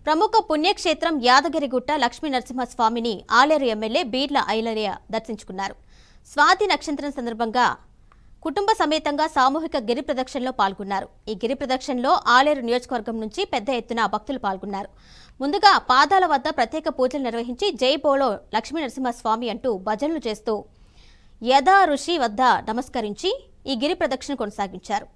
ప్రముఖ పుణ్యక్షేత్రం యాదగిరిగుట్ట లక్ష్మీ నరసింహస్వామిని ఆలేరు ఎమ్మెల్యే బీర్ల ఐలయ్య దర్శించుకున్నారు. స్వాతి నక్షత్రం సందర్భంగా కుటుంబ సమేతంగా సామూహిక గిరి ప్రదక్షిణలో పాల్గొన్నారు. ఈ గిరి ప్రదక్షిణలో ఆలేరు నియోజకవర్గం నుంచి పెద్ద ఎత్తున భక్తులు పాల్గొన్నారు. ముందుగా పాదాల వద్ద ప్రత్యేక పూజలు నిర్వహించి జై బోలో లక్ష్మీ నరసింహస్వామి అంటూ భజనలు చేస్తూ యదా ఋషి వద్ద నమస్కరించి ఈ గిరి ప్రదక్షిణ కొనసాగించారు.